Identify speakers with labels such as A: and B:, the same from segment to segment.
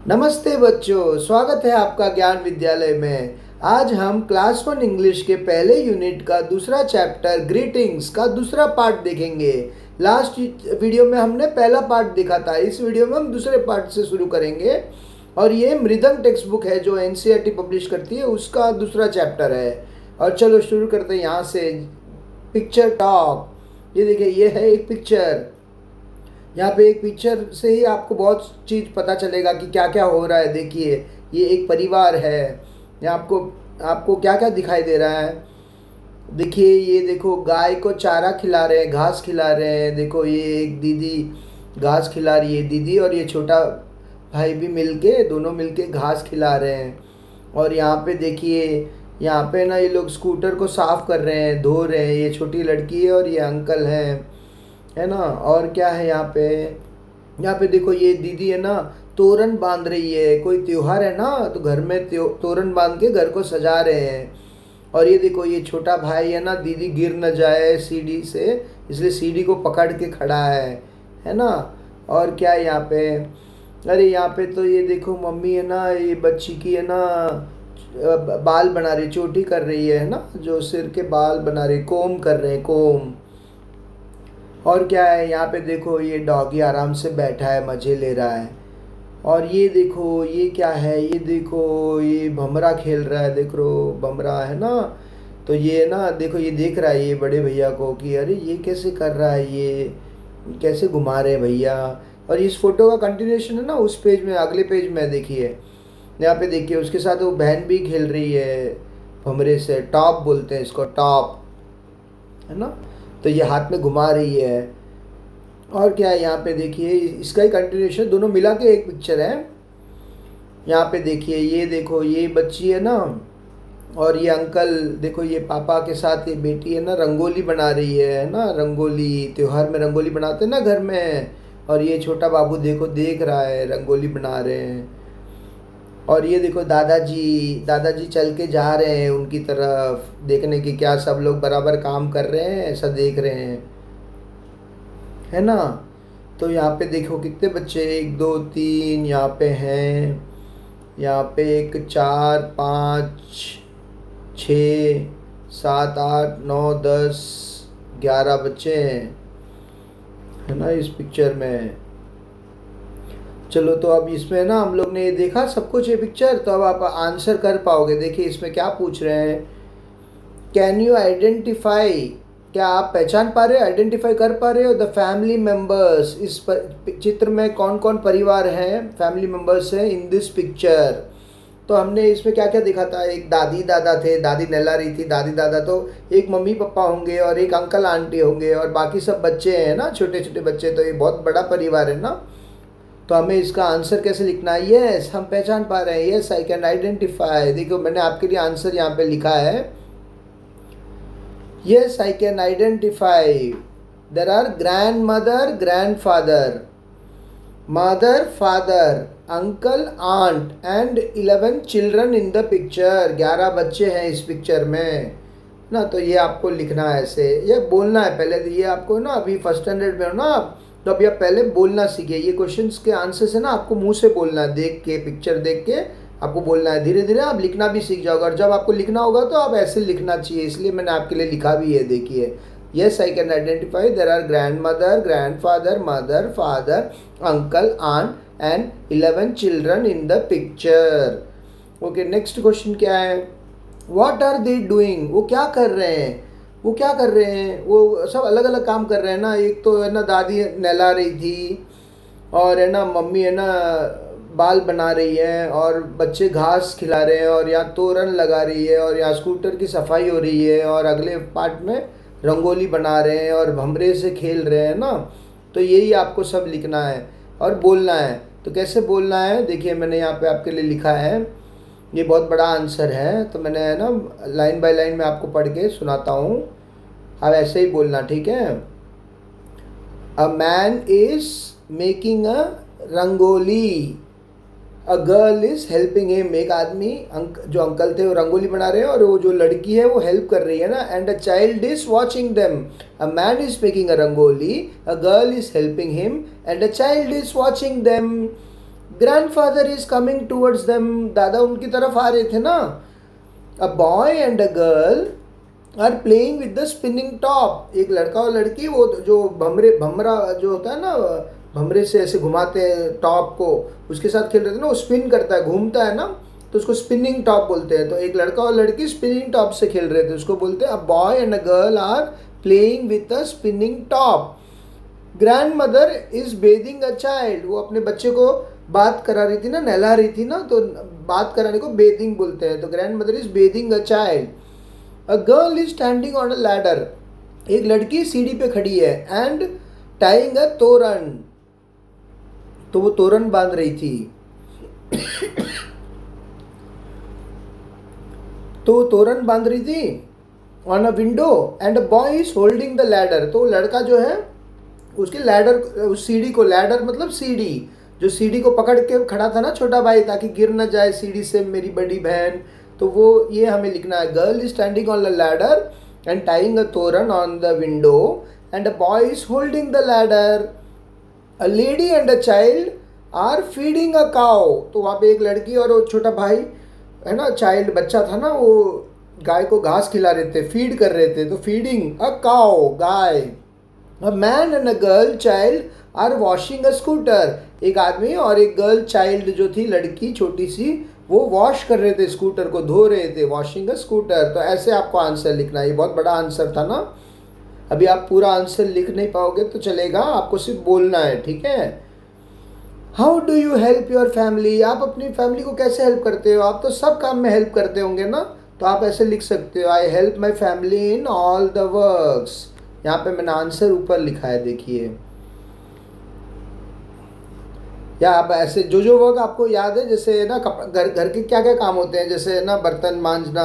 A: नमस्ते बच्चों, स्वागत है आपका ज्ञान विद्यालय में। आज हम क्लास 1 इंग्लिश के पहले यूनिट का दूसरा चैप्टर ग्रीटिंग्स का दूसरा पार्ट देखेंगे। लास्ट वीडियो में हमने पहला पार्ट देखा था। इस वीडियो में हम दूसरे पार्ट से शुरू करेंगे और ये मृदंग टेक्स्ट बुक है जो एनसीईआरटी पब्लिश करती है, उसका दूसरा चैप्टर है। और चलो शुरू करते हैं यहाँ से। Picture talk. ये देखिए, ये है एक पिक्चर। यहाँ पे एक पिक्चर से ही आपको बहुत चीज़ पता चलेगा कि क्या क्या हो रहा है। देखिए, ये एक परिवार है। यहाँ आपको आपको क्या क्या दिखाई दे रहा है। देखिए, ये देखो, गाय को चारा खिला रहे हैं, घास खिला रहे हैं। देखो, ये एक दीदी घास खिला रही है, दीदी और ये छोटा भाई भी मिलके, दोनों मिलके घास खिला रहे हैं। और यहाँ पे देखिए, यहाँ पे ना ये लोग स्कूटर को साफ कर रहे हैं, धो रहे हैं। ये छोटी लड़की है और ये अंकल हैं, है ना। और क्या है यहाँ पे देखो, ये दीदी है ना, तोरण बांध रही है। कोई त्योहार है ना, तो घर में तोरण बांध के घर को सजा रहे हैं। और ये देखो, ये छोटा भाई है ना, दीदी गिर न जाए सीढ़ी से, इसलिए सीढ़ी को पकड़ के खड़ा है ना। और क्या है यहाँ पे, अरे यहाँ पे तो ये देखो, मम्मी है ना, ये बच्ची की है ना बाल बना रही, चोटी कर रही है ना, जो सिर के बाल बना रही, कोम कर रहे हैं, कोम। और क्या है यहाँ पे देखो, ये डॉगी आराम से बैठा है, मज़े ले रहा है। और ये देखो, ये क्या है, ये देखो, ये भमरा खेल रहा है। देख रो, भमरा है ना। तो ये ना देखो, ये देख रहा है ये बड़े भैया को कि अरे ये कैसे कर रहा है, ये कैसे घुमा रहे हैं भैया। और इस फोटो का कंटिन्यूशन है ना उस पेज में, अगले पेज में देखिए। यहाँ पे देखिए, उसके साथ वो बहन भी खेल रही है भमरे से। टॉप बोलते हैं इसको, टॉप, है ना। तो ये हाथ में घुमा रही है। और क्या है यहाँ पे देखिए, इसका ही कंटिन्यूशन, दोनों मिला के एक पिक्चर है। यहाँ पे देखिए, ये देखो, ये बच्ची है ना, और ये अंकल देखो, ये पापा के साथ ये बेटी है ना, रंगोली बना रही है ना। रंगोली, त्योहार में रंगोली बनाते हैं ना घर में। और ये छोटा बाबू देखो, देख रहा है, रंगोली बना रहे हैं। और ये देखो, दादाजी दादाजी चल के जा रहे हैं उनकी तरफ, देखने की क्या सब लोग बराबर काम कर रहे हैं, ऐसा देख रहे हैं, है ना। तो यहाँ पे देखो कितने बच्चे, 1 2 3 यहाँ पे हैं। यहाँ पे 1 4 5 6 7 8 9 10 11 बच्चे हैं, है ना, इस पिक्चर में। चलो, तो अब इसमें ना हम लोग ने ये देखा सब कुछ, ये पिक्चर। तो अब आप आंसर कर पाओगे। देखिए, इसमें क्या पूछ रहे हैं, कैन यू आइडेंटिफाई, क्या आप पहचान पा रहे हो, आइडेंटिफाई कर पा रहे हो द फैमिली मेंबर्स। इस चित्र में कौन कौन परिवार हैं, फैमिली मेंबर्स हैं इन दिस पिक्चर। तो हमने इसमें क्या क्या देखा था, एक दादी दादा थे, दादी नहला रही थी, दादी दादा, तो एक मम्मी पापा होंगे और एक अंकल आंटी होंगे और बाकी सब बच्चे हैं ना, छोटे छोटे बच्चे। तो ये बहुत बड़ा परिवार है ना। तो हमें इसका आंसर कैसे लिखना है, यस हम पहचान पा रहे हैं, यस आई कैन आइडेंटिफाई। देखो, मैंने आपके लिए आंसर यहाँ पे लिखा है, yes I can identify there are grandmother, grandfather, mother, father, uncle, aunt and 11 children in the picture। 11 बच्चे हैं इस पिक्चर में ना। तो ये आपको लिखना है ऐसे, ये बोलना है पहले। तो ये आपको ना, अभी फर्स्ट स्टैंडर्ड में हो ना आप, तो अभी आप पहले बोलना सीखिए। ये क्वेश्चंस के आंसर से ना आपको मुंह से बोलना है, देख के, पिक्चर देख के आपको बोलना है। धीरे धीरे आप लिखना भी सीख जाओगे और जब आपको लिखना होगा तो आप ऐसे लिखना चाहिए, इसलिए मैंने आपके लिए लिखा भी है। देखिए, yes I can identify there are grandmother, grandfather, mother, father, uncle, aunt and 11 children in the picture. Okay, next question क्या है, व्हाट आर दे डूइंग, वो क्या कर रहे हैं, वो क्या कर रहे हैं। वो सब अलग अलग काम कर रहे हैं ना। एक तो है ना, दादी नहला रही थी, और है ना मम्मी है ना बाल बना रही है, और बच्चे घास खिला रहे हैं, और यहाँ तोरण लगा रही है, और यहाँ स्कूटर की सफाई हो रही है, और अगले पार्ट में रंगोली बना रहे हैं और भमरे से खेल रहे हैं ना। तो यही आपको सब लिखना है और बोलना है। तो कैसे बोलना है, देखिए मैंने यहाँ पे आपके लिए लिखा है, ये बहुत बड़ा आंसर है। तो मैंने है ना लाइन बाय लाइन में आपको पढ़ के सुनाता हूँ, आप ऐसे ही बोलना, ठीक है। अ man is making a rangoli, a girl is helping him. एक आदमी, जो अंकल थे वो रंगोली बना रहे हैं और वो जो लड़की है वो हेल्प कर रही है ना। And a child is watching them, a man is making a rangoli, a girl is helping him and a child is watching them. Grandfather is coming towards them, दादा उनकी तरफ आ रहे थे ना. A boy and a girl are playing with the spinning top. एक लड़का और लड़की वो जो भमरा जो होता है ना, भमरे से ऐसे घुमाते हैं टॉप को, उसके साथ खेल रहे थे ना. वो स्पिन करता है, घूमता है ना, तो उसको स्पिनिंग टॉप बोलते हैं. तो एक लड़का और लड़की स्पिनिंग टॉप से खेल रहे थे, उसको बोलते हैं a boy and a girl are playing with a spinning top. Grandmother is bathing a child. वो अपने बच्चे को बात करा रही थी ना, नहला रही थी ना, तो बात कराने को बेदिंग बोलते हैं. तो grand mother is bathing a child. A girl is standing on a ladder. एक लड़की सीढ़ी पे खड़ी है. एंड टाइंग अ तोरण. तो वो तोरण बांध रही थी. तो तोरण बांध रही थी on a window. And a boy is holding the ladder. तो लड़का जो है उसके लैडर, उस सीढ़ी को, लैडर मतलब सीढ़ी, जो सीढ़ी को पकड़ के खड़ा था ना छोटा भाई, ताकि गिर ना जाए सीढ़ी से मेरी बड़ी बहन. तो वो ये हमें लिखना है. Girl is standing on the ladder and tying a toran on the window and a boy is holding the ladder. A lady and a child are feeding a cow. तो वहाँ पे एक लड़की और वो छोटा भाई है ना, चाइल्ड बच्चा था ना, वो गाय को घास खिला रहे थे, फीड कर रहे थे. तो फीडिंग अ काउ, गाय. A man and a girl child are washing a scooter. एक आदमी और एक गर्ल चाइल्ड जो थी, लड़की छोटी सी, वो वॉश कर रहे थे, स्कूटर को धो रहे थे. Washing a scooter. तो ऐसे आपको आंसर लिखना है. ये बहुत बड़ा आंसर था ना. अभी आप पूरा आंसर लिख नहीं पाओगे तो चलेगा, आपको सिर्फ बोलना है, ठीक है. How do you help your family. आप अपनी फैमिली को कैसे हेल्प करते हो. आप तो सब काम में हेल्प करते होंगे ना, तो आप ऐसे लिख सकते हो. I help my family in all the works. यहाँ पे मैंने आंसर ऊपर लिखा है, देखिए. या आप ऐसे जो वर्क आपको याद है, जैसे ना घर घर के क्या क्या काम होते हैं, जैसे ना बर्तन मांजना,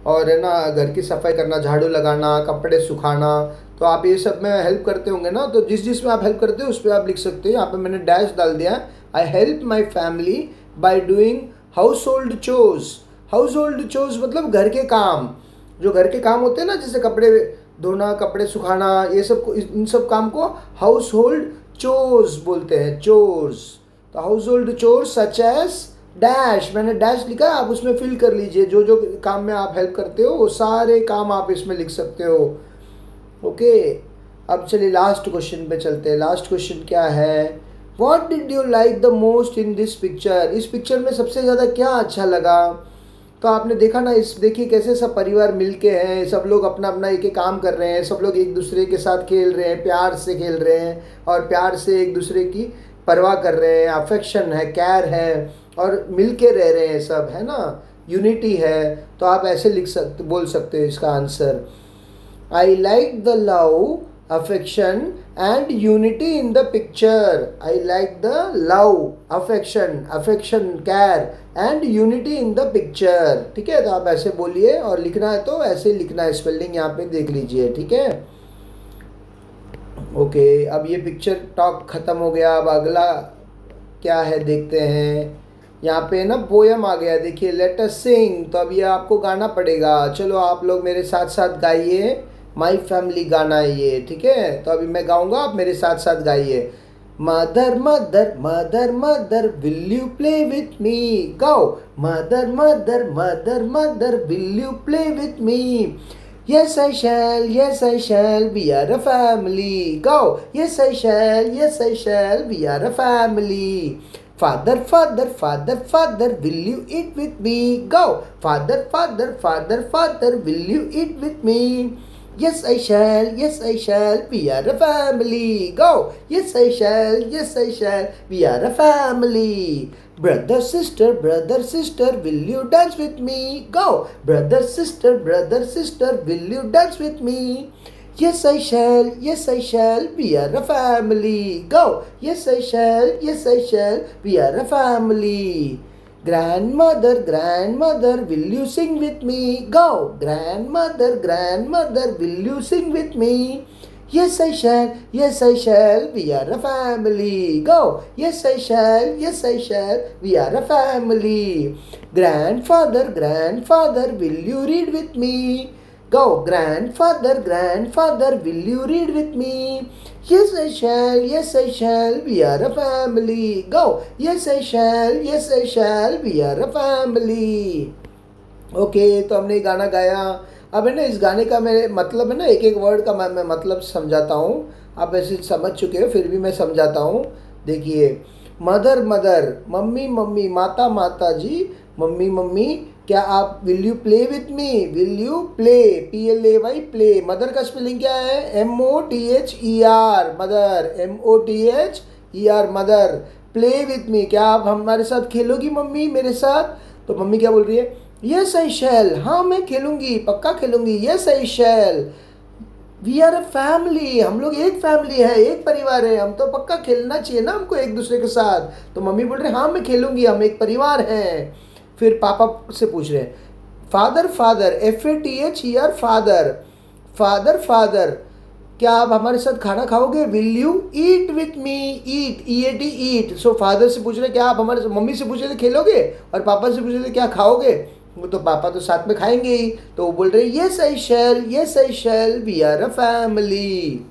A: और है ना घर की सफाई करना, झाड़ू लगाना, कपड़े सुखाना. तो आप ये सब में हेल्प करते होंगे ना. तो जिस में आप हेल्प करते हो उस पर आप लिख सकते हो. यहाँ पे मैंने डैश डाल दिया है. I help my family by doing house hold chores. House hold chores मतलब घर के काम, जो घर के काम होते हैं ना, जैसे कपड़े धोना, कपड़े सुखाना, ये सब को, इन सब काम को हाउस होल्ड चोर्स बोलते हैं, चोर्स. तो household chores such as dash. मैंने डैश लिखा, आप उसमें फिल कर लीजिए. जो जो काम में आप हेल्प करते हो वो सारे काम आप इसमें लिख सकते हो. ओके. अब चलिए लास्ट क्वेश्चन पे चलते हैं. लास्ट क्वेश्चन क्या है. What did you like the most in this picture. इस पिक्चर में सबसे ज़्यादा क्या अच्छा लगा. तो आपने देखा ना, इस देखिए कैसे सब परिवार मिलके हैं, सब लोग अपना अपना एक एक काम कर रहे हैं, सब लोग एक दूसरे के साथ खेल रहे हैं, प्यार से खेल रहे हैं, और प्यार से एक दूसरे की परवाह कर रहे हैं. अफेक्शन है, केयर है, और मिलके रह रहे हैं सब, है ना, यूनिटी है. तो आप ऐसे बोल सकते हो इसका answer. I like the love, affection and unity in the picture. I like the love, affection, care and unity in the picture. ठीक है. तो आप ऐसे बोलिए, और लिखना है तो ऐसे लिखना है. स्पेलिंग यहाँ पे देख लीजिए, ठीक है. ओके. अब ये पिक्चर टॉक खत्म हो गया. अब अगला क्या है देखते हैं. यहाँ पे ना पोयम आ गया, देखिए, लेट अस सिंग. तो अब ये आपको गाना पड़ेगा. चलो आप लोग मेरे साथ साथ गाइए. माई फैमिली गाना है ये, ठीक है. तो अभी मैं गाऊंगा, आप मेरे साथ साथ गाइए. Mother mother mother mother will you play with me. गाओ. Mother mother mother mother will you play with me. Yes I shall, we are a family. Go. Yes I shall, we are a family. Father, father, father, father, will you eat with me? Go. Father, father, father, father, will you eat with me? Yes I shall, we are a family. Go. Yes I shall, we are a family. Brother, sister, will you dance with me? Go. Brother, sister, will you dance with me? Yes I shall, we are a family. Go. Yes I shall, we are a family. Grandmother, will you sing with me? Go. Grandmother, will you sing with me? Yes I shall, we are a family. Go. Yes I shall, we are a family. Grandfather, will you read with me? Go, grandfather, grandfather, will you read with me? Yes, I shall, yes, I shall, we are a family. Go, yes, I shall, yes, I shall, we are a family. Okay, तो हमने ये गाना गाया। अब है ना, इस गाने का मेरे मतलब है ना, एक एक वर्ड का मैं मतलब समझाता हूँ। आप वैसे समझ चुके हो, फिर भी मैं समझाता हूँ। देखिए, मदर मदर, मम्मी मम्मी, माता माता जी, मम्मी मम्मी, क्या आप will you play with me? Will you play, PLAY, play. Mother का स्पेलिंग क्या है? MOTHER, mother, MOTHER, mother. Play with मी, क्या आप हमारे साथ खेलोगी मम्मी, मेरे साथ? तो मम्मी क्या बोल रही है? यस आई शैल, हाँ मैं खेलूंगी, पक्का खेलूंगी। Yes I shall, we are a family, हम लोग एक फैमिली है, एक परिवार है, हम तो पक्का खेलना चाहिए ना हमको एक दूसरे के साथ। तो मम्मी बोल रहे हाँ मैं खेलूंगी, हम एक परिवार हैं। फिर पापा से पूछ रहे हैं, father father, FATHER, father, father father, क्या आप हमारे साथ खाना खाओगे? Will you eat with me? Eat, EAT, eat. So father से पूछ रहे क्या आप हमारे, मम्मी से पूछ रहे थे खेलोगे, और पापा से पूछ रहे थे क्या खाओगे? वो तो पापा तो साथ में खाएंगे ही, तो वो बोल रहे yes I shall, yes I shall, we are a family.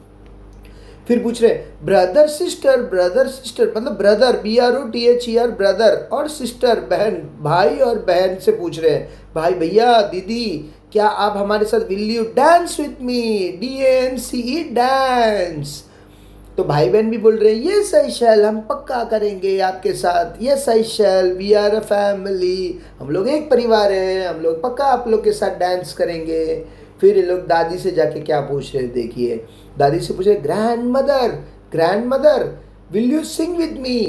A: फिर पूछ रहे ब्रदर सिस्टर, ब्रदर सिस्टर मतलब ब्रदर, BROTHER, ब्रदर, और सिस्टर बहन, भाई और बहन से पूछ रहे हैं, भाई भैया दीदी, क्या आप हमारे साथ will you dance with me? DANCE, dance. तो भाई बहन भी बोल रहे हैं यस आई शैल, हम पक्का करेंगे आपके साथ। Yes I shall, we are a family, हम लोग एक परिवार हैं, हम लोग पक्का आप लोग के साथ डांस करेंगे। फिर ये लोग दादी से जाके क्या पूछ रहे हैं, देखिए, दादी से पूछे grandmother, grandmother, will you sing with me?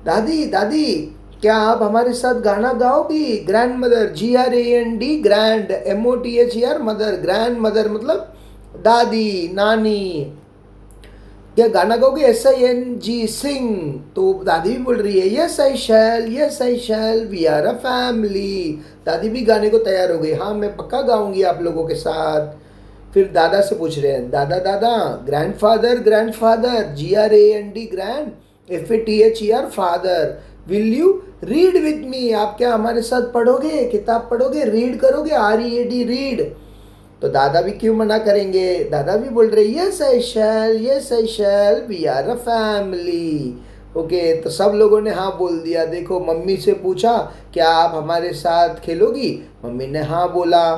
A: दादी दादी, क्या आप हमारे साथ गाना गाओगी? Grandmother, GRAND, grand, MOTHER, mother, grandmother मतलब दादी, नानी। क्या गाना गाओगे? SING, सिंग। तो दादी भी बोल रही है yes I shall, yes I shall, we are a family. दादी भी गाने को तैयार हो गई, हाँ मैं पक्का गाऊंगी आप लोगों के साथ। फिर दादा से पूछ रहे हैं, दादा दादा, grandfather, grandfather, GRAND, grand, FATHER, father, will you read with me? आप क्या हमारे साथ पढ़ोगे, किताब पढ़ोगे, रीड करोगे, READ, रीड? तो दादा भी क्यों मना करेंगे, दादा भी बोल रहे yes I shall, yes I shall, we are a family. Okay, तो सब लोगों ने हाँ बोल दिया। देखो, मम्मी से पूछा क्या आप हमारे साथ खेलोगी? मम्मी ने हाँ बोला।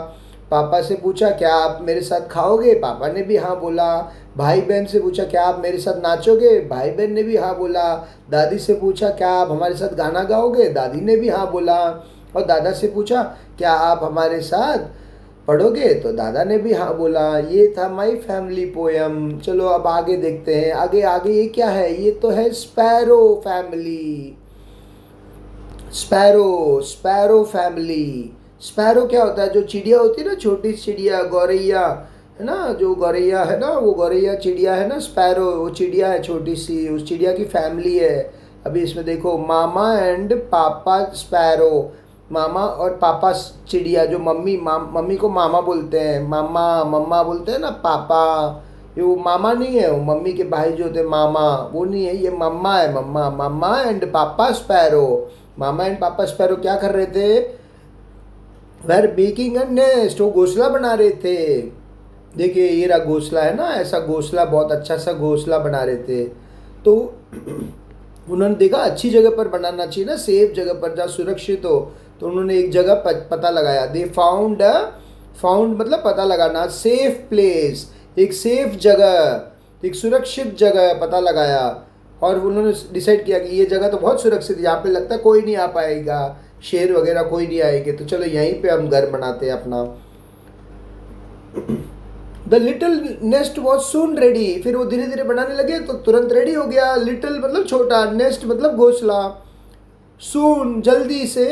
A: पापा से पूछा क्या आप मेरे साथ खाओगे? पापा ने भी हाँ बोला। भाई बहन से पूछा क्या आप मेरे साथ नाचोगे? भाई बहन ने भी हाँ बोला। दादी से पूछा क्या आप हमारे साथ गाना गाओगे? दादी ने भी हाँ बोला। और दादा से पूछा क्या आप हमारे साथ पढ़ोगे? तो दादा ने भी हाँ बोला। ये था माई फैमिली पोयम। चलो अब आगे देखते हैं, आगे आगे ये क्या है? ये तो है sparrow family. Sparrow, sparrow family. Sparrow क्या होता है? जो चिड़िया होती है ना, छोटी चिड़िया, गौरैया है ना, जो गौरैया है ना, वो गौरैया चिड़िया है ना, स्पैरो, वो चिड़िया है छोटी सी, उस चिड़िया की फैमिली है। अभी इसमें देखो, मामा एंड पापा स्पैरो, मामा और पापा चिड़िया। जो मम्मी को मामा बोलते हैं, मामा मम्मा बोलते हैं ना, पापा, ये वो मामा नहीं है, वो मम्मी के भाई जो होते हैं मामा, वो नहीं है, ये मम्मा है, मम्मा। मम्मा एंड पापा स्पैरो, मामा एंड पापा स्पैरो क्या कर रहे थे? वेर मेकिंग अ नेस्ट, वो घोंसला बना रहे थे। देखिए, ये रहा घोंसला है ना, ऐसा घोंसला, बहुत अच्छा सा घोंसला बना रहे थे। तो उन्होंने देखा अच्छी जगह पर बनाना चाहिए ना, सेफ जगह पर जहाँ सुरक्षित हो। तो उन्होंने एक जगह पता लगाया। दे फाउंड, फाउंड मतलब पता लगाना, सेफ प्लेस, एक सेफ जगह, एक सुरक्षित जगह पता लगाया। और उन्होंने डिसाइड किया कि ये जगह तो बहुत सुरक्षित है, यहाँ पे लगता है कोई नहीं आ पाएगा, शेर वगैरह कोई नहीं आएंगे, तो चलो यहीं पे हम घर बनाते हैं अपना। The little nest was soon ready, फिर वो धीरे धीरे बनाने लगे तो तुरंत रेडी हो गया। लिटिल मतलब छोटा, नेस्ट मतलब घोंसला, सून जल्दी से,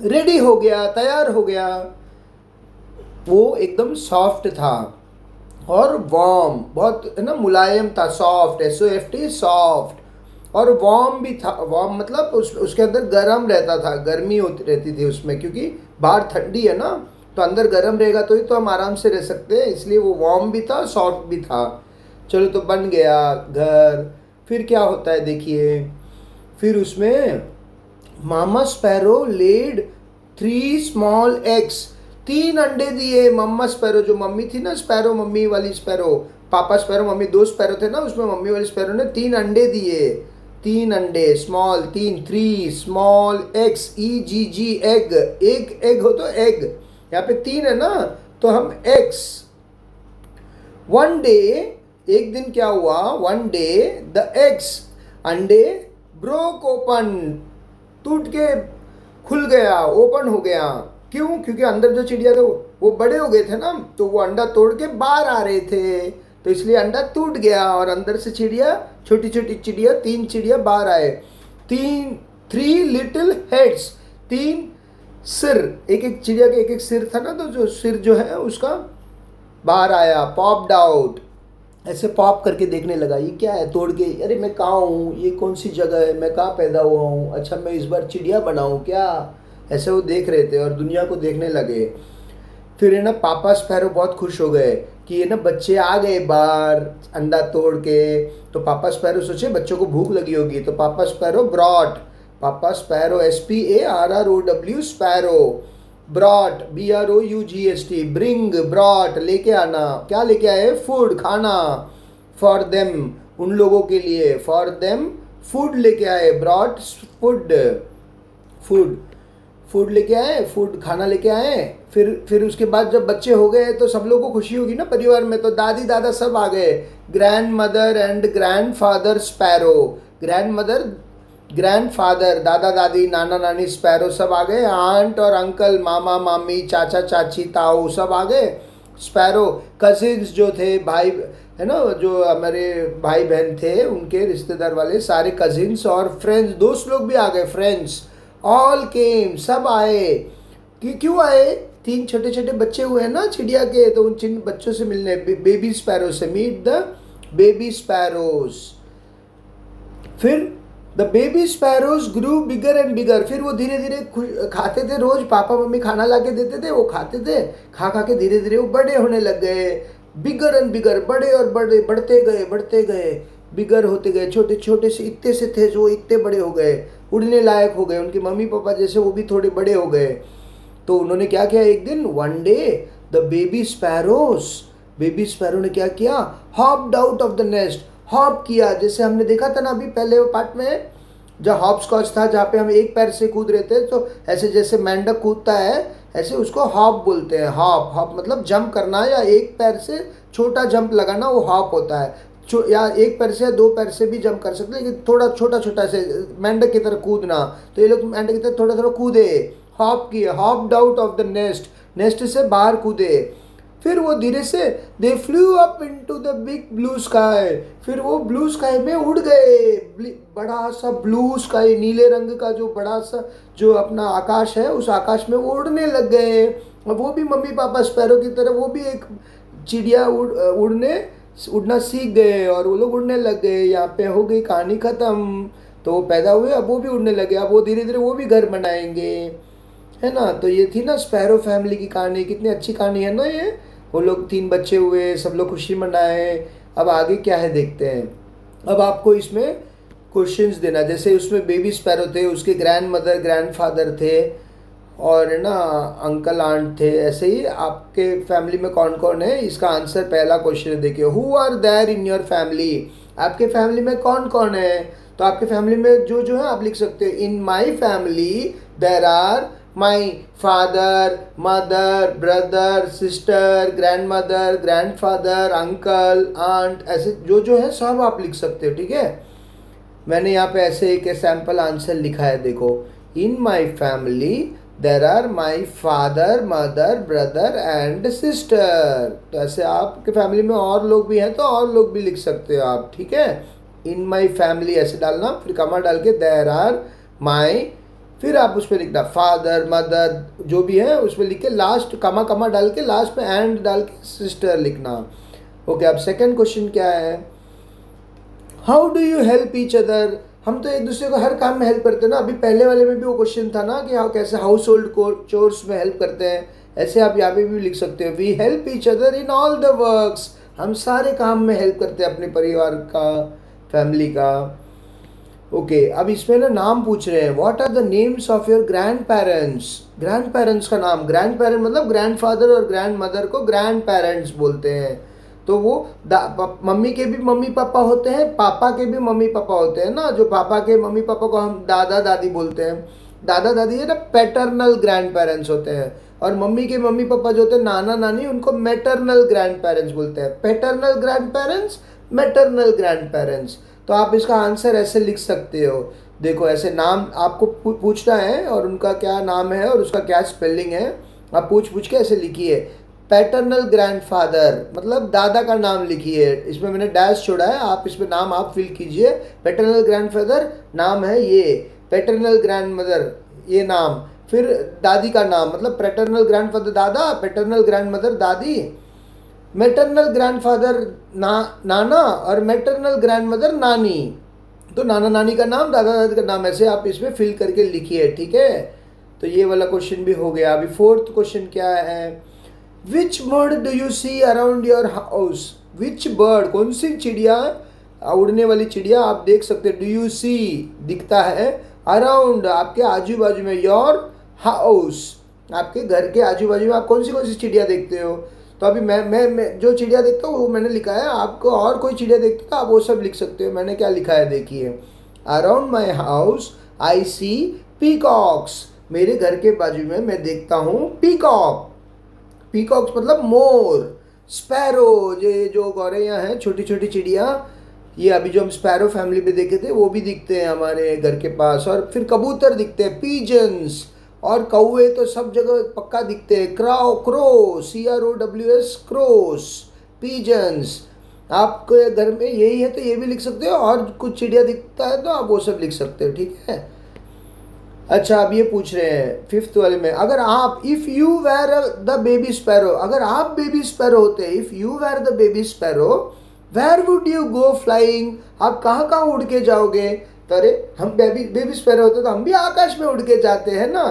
A: रेडी हो गया, तैयार हो गया। वो एकदम सॉफ्ट था और वार्म, बहुत है ना, मुलायम था, सॉफ्ट, SOFT, सॉफ्ट, और वार्म भी था। वार्म मतलब उसके अंदर गर्म रहता था, गर्मी होती रहती थी उसमें, क्योंकि बाहर ठंडी है ना, तो अंदर गर्म रहेगा तो ही तो हम आराम से रह सकते हैं, इसलिए वो वार्म भी था, सॉफ्ट भी था। चलो, तो बन गया घर। फिर क्या होता है देखिए, फिर उसमें मामा स्पैरो लेड 3 स्मॉल एग्स, 3 अंडे दिए। मम्मा स्पैरो, जो मम्मी थी ना स्पैरो, मम्मी वाली स्पैरो, पापा स्पैरो मम्मी, 2 स्पैरो थे ना, उसमें मम्मी वाली स्पैरो ने 3 अंडे दिए। 3 अंडे, स्मॉल 3, 3 स्मॉल एक्स, ई जी जी एग, एक एग हो तो एग, यहाँ पे 3 है ना तो हम एक्स। वन डे, एक दिन क्या हुआ, वन डे द एग्स, अंडे ब्रोक ओपन, टूट के खुल गया, ओपन हो गया। क्यों? क्योंकि अंदर जो चिड़िया थे वो बड़े हो गए थे ना, तो वो अंडा तोड़ के बाहर आ रहे थे, तो इसलिए अंडा टूट गया और अंदर से चिड़िया, छोटी छोटी चिड़िया, 3 चिड़िया बाहर आए। 3 लिटिल हेड्स, 3 सिर, एक एक चिड़िया के एक एक सिर था ना, तो जो सिर जो है उसका बाहर आया, पॉप्ड आउट। ऐसे पॉप करके देखने लगा, ये क्या है, तोड़ के, अरे मैं कहाँ हूँ, ये कौन सी जगह है, मैं कहाँ पैदा हुआ हूँ, अच्छा मैं इस बार चिड़िया बनाऊँ क्या, ऐसे वो देख रहे थे और दुनिया को देखने लगे। फिर है ना पापा स्पैरो बहुत खुश हो गए कि ये ना बच्चे आ गए बाहर अंडा तोड़ के। तो पापा स्पैरो सोचे बच्चों को भूख लगी होगी, तो पापा स्पैरो ब्रॉट, पापा sparrow SPARROW sparrow, brought BROUGST, bring, brought लेके आना, क्या लेके आए, फूड, खाना, फॉर देम, उन लोगों के लिए, फॉर देम फूड लेके आए, ब्रॉट फूड, फूड, फूड लेके आए, फूड खाना लेके आए। फिर उसके बाद जब बच्चे हो गए तो सब लोगों को खुशी होगी ना परिवार में, तो दादी दादा सब आ गए, grand mother and grand father sparrow, grand mother, grand father, दादा दादी, नाना नानी स्पैरो सब आ गए, आंट और अंकल, मामा मामी, चाचा चाची, ताऊ सब आ गए। स्पैरो कजिन्स जो थे, भाई है ना, जो हमारे भाई बहन थे उनके रिश्तेदार वाले सारे कजिन्स, और फ्रेंड्स, दोस्त लोग भी आ गए, फ्रेंड्स ऑल केम, सब आए। कि क्यों आए, 3 छोटे छोटे बच्चे हुए हैं ना चिड़िया के, तो उन बच्चों से मिलने, बेबी स्पैरो से, मीट द बेबी स्पैरोज। फिर the baby sparrows grew bigger and bigger, फिर वो धीरे धीरे खाते थे, रोज पापा मम्मी खाना ला के देते थे, वो खाते थे, खा खा के धीरे धीरे वो बड़े होने लग गए, बिगर एंड बिगर, बड़े और बड़े, बढ़ते गए बढ़ते गए, बिगर होते गए, छोटे छोटे से इतने से थे जो इतने बड़े हो गए, उड़ने लायक हो गए, उनके मम्मी पापा जैसे वो भी थोड़े बड़े हो गए। तो उन्होंने क्या किया, एक दिन one day the baby sparrows, baby sparrow ने क्या किया, hopped out of the nest, hop किया, जैसे हमने देखा था ना अभी पहले पार्ट में, जहाँ हॉप स्कॉच था, जहाँ पे हम एक पैर से कूद रहे थे, तो ऐसे जैसे मेंढक कूदता है ऐसे उसको हॉप बोलते हैं। हॉप, हॉप मतलब जंप करना, या एक पैर से छोटा जंप लगाना, वो हॉप होता है। या एक पैर से या 2 पैर से भी जंप कर सकते हैं, लेकिन थोड़ा छोटा छोटा से मेंढक की तरह कूदना, तो ये लोग मेंढक की तरह थोड़ा थोड़ा कूदे, हॉप किए, hopped out of the nest, nest से बाहर कूदे। फिर वो धीरे से दे flu up into the big blue sky, फिर वो ब्लू स्काई में उड़ गए, बड़ा सा ब्लू स्काई, नीले रंग का जो बड़ा सा जो अपना आकाश है, उस आकाश में वो उड़ने लग गए। और वो भी मम्मी पापा स्पैरो की तरह, वो भी एक चिड़िया उड़ना सीख गए और वो लोग उड़ने लग गए। यहाँ पे हो गई कहानी ख़त्म। तो वो पैदा हुए, अब वो भी उड़ने लगे, अब वो धीरे धीरे वो भी घर बनाएंगे, है ना। तो ये थी ना स्पैरो फैमिली की कहानी, कितनी अच्छी कहानी है ना ये। वो लोग 3 बच्चे हुए, सब लोग खुशी मनाए। अब आगे क्या है देखते हैं। अब आपको इसमें क्वेश्चंस देना, जैसे उसमें बेबी स्पैरो थे, उसके ग्रैंड मदर ग्रैंड फादर थे, और है ना अंकल आंट थे। ऐसे ही आपके फैमिली में कौन कौन है, इसका आंसर पहला क्वेश्चन देखिए, who are there in your family, आपके फैमिली में कौन कौन है। तो आपके फैमिली में जो जो है आप लिख सकते हैं, in my family there are my father, mother, brother, sister, grandmother, grandfather, uncle, aunt, ऐसे जो जो है सब आप लिख सकते हो, ठीक है। मैंने यहाँ पे ऐसे एक सैम्पल आंसर लिखा है, देखो, in my family there are my father, mother, brother and sister. तो ऐसे आपके फैमिली में और लोग भी हैं तो और लोग भी लिख सकते हो आप, ठीक है। इन माई फैमिली ऐसे डालना, फिर कमा डाल के देर आर माई, फिर आप उस पर लिखना फादर, मदर, जो भी है उस पर लिख के लास्ट कमा कमा डाल के लास्ट में एंड डाल के सिस्टर लिखना। ओके, अब सेकेंड क्वेश्चन क्या है, how do you help each other. हम तो एक दूसरे को हर काम में हेल्प करते हैं ना, अभी पहले वाले में भी वो क्वेश्चन था ना कि हाँ कैसे हाउस होल्ड चोर्स में हेल्प करते हैं, ऐसे आप यहाँ पे भी लिख सकते हो, we help each other in all the works, हम सारे काम में हेल्प करते हैं अपने परिवार का, फैमिली का। ओके, अब इसमें ना नाम पूछ रहे हैं, what are the names of your grandparents. Grandparents का नाम, ग्रैंड पेरेंट मतलब ग्रैंडफादर और ग्रैंड मदर को ग्रैंड पेरेंट्स बोलते हैं। तो वो मम्मी के भी मम्मी पापा होते हैं, पापा के भी मम्मी पापा होते हैं ना। जो पापा के मम्मी पापा को हम दादा दादी बोलते हैं, दादा दादी है ना, पैटर्नल ग्रैंड पेरेंट्स होते हैं। और मम्मी के मम्मी पापा जो होते हैं नाना नानी, उनको मैटरनल ग्रैंड पेरेंट्स बोलते हैं। Paternal grand parents, maternal grand parents. तो आप इसका आंसर ऐसे लिख सकते हो। देखो ऐसे नाम आपको पूछना है और उनका क्या नाम है और उसका क्या स्पेलिंग है, आप पूछ पूछ के ऐसे लिखिए। पैटर्नल ग्रैंडफादर मतलब दादा का नाम लिखिए, इसमें मैंने डैश छोड़ा है, आप इसमें नाम आप फिल कीजिए। पैटर्नल ग्रैंडफादर नाम है ये, पैटर्नल ग्रैंडमदर ये नाम, फिर दादी का नाम मतलब पैटर्नल ग्रैंडफादर दादा, पैटर्नल ग्रैंडमदर दादी, मैटरनल ग्रैंडफादर नाना और मैटरनल ग्रैंडमदर नानी। तो नाना नानी का नाम, दादा दादी का नाम, ऐसे आप इसमें फिल करके लिखिए, ठीक है। तो ये वाला क्वेश्चन भी हो गया। अभी फोर्थ क्वेश्चन क्या है, which bird do you see around your house. Which bird, कौन सी चिड़िया, उड़ने वाली चिड़िया आप देख सकते हैं। डू यू सी दिखता है, अराउंड आपके आजू बाजू में, योर हाउस आपके घर के आजू बाजू में आप कौन सी चिड़िया देखते हो। तो अभी मैं जो चिड़िया देखता हूँ वो मैंने लिखा है, आपको और कोई चिड़िया देखते हो आप वो सब लिख सकते हो। मैंने क्या लिखा है देखिए, around my house I see peacocks. मेरे घर के बाजू में मैं देखता हूँ पीकॉक। पीकॉक्स मतलब मोर। स्पैरो, ये जो गौरैया हैं छोटी छोटी चिड़िया, ये अभी जो हम स्पैरो फैमिली पे देखे थे वो भी दिखते हैं हमारे घर के पास। और फिर कबूतर दिखते हैं, पीजन्स। और कौवे तो सब जगह पक्का दिखते हैं, क्रो, CROWS, क्रोस, पीजन्स। आपके घर में यही है तो ये भी लिख सकते हो, और कुछ चिड़िया दिखता है तो आप वो सब लिख सकते हो, ठीक है। अच्छा, अब ये पूछ रहे हैं फिफ्थ वाले में, अगर आप, if you were the baby sparrow, अगर आप बेबी स्पैरो होते, if you were the baby sparrow where would you go flying, आप कहाँ कहाँ उड़ के जाओगे। तो अरे हम बेबी स्पैरो होते तो हम भी आकाश में उड़ के जाते हैं ना।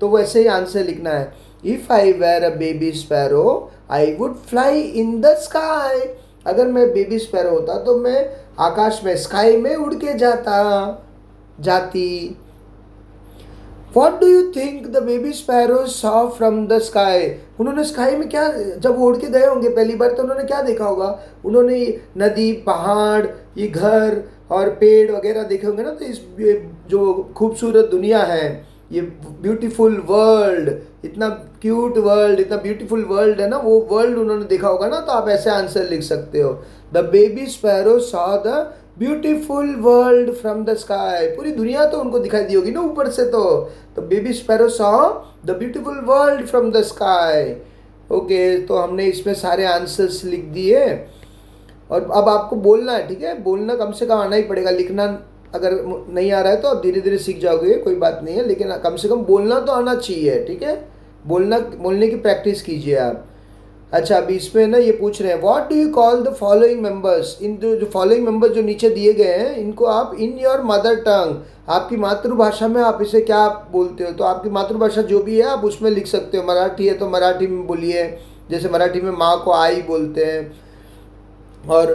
A: तो वैसे ही आंसर लिखना है, if I were a baby sparrow I would fly in the sky. अगर मैं बेबी स्पैरो होता तो मैं आकाश में, स्काई में उड़ के जाती। What do you think the baby sparrows saw from the sky? उन्होंने स्काई में क्या, जब वो उड़ के गए होंगे पहली बार तो उन्होंने क्या देखा होगा, उन्होंने नदी, पहाड़, ये घर और पेड़ वगैरह देखे होंगे ना। तो इस जो खूबसूरत दुनिया है, ये ब्यूटीफुल वर्ल्ड, इतना क्यूट वर्ल्ड, इतना ब्यूटीफुल वर्ल्ड है ना, वो वर्ल्ड उन्होंने देखा होगा ना। तो आप ऐसे आंसर लिख सकते हो, the baby sparrow saw the beautiful world from the sky. पूरी दुनिया तो उनको दिखाई दी होगी ना ऊपर से। तो baby sparrow saw the beautiful world from the sky. Okay, तो हमने इसमें सारे आंसर्स लिख दिए। और अब आपको बोलना है, ठीक है, बोलना कम से कम आना ही पड़ेगा। लिखना अगर नहीं आ रहा है तो आप धीरे धीरे सीख जाओगे, कोई बात नहीं है, लेकिन कम से कम बोलना तो आना चाहिए, ठीक है। बोलने की प्रैक्टिस कीजिए आप। अच्छा, अभी इसमें ना ये पूछ रहे हैं, what do you call the following members. इन जो फॉलोइंग मेंबर्स जो नीचे दिए गए हैं, इनको आप इन योर मदर टंग, आपकी मातृभाषा में आप इसे क्या बोलते हो। तो आपकी मातृभाषा जो भी है आप उसमें लिख सकते हो। मराठी है तो मराठी में बोलिए, जैसे मराठी में माँ को आई बोलते हैं, और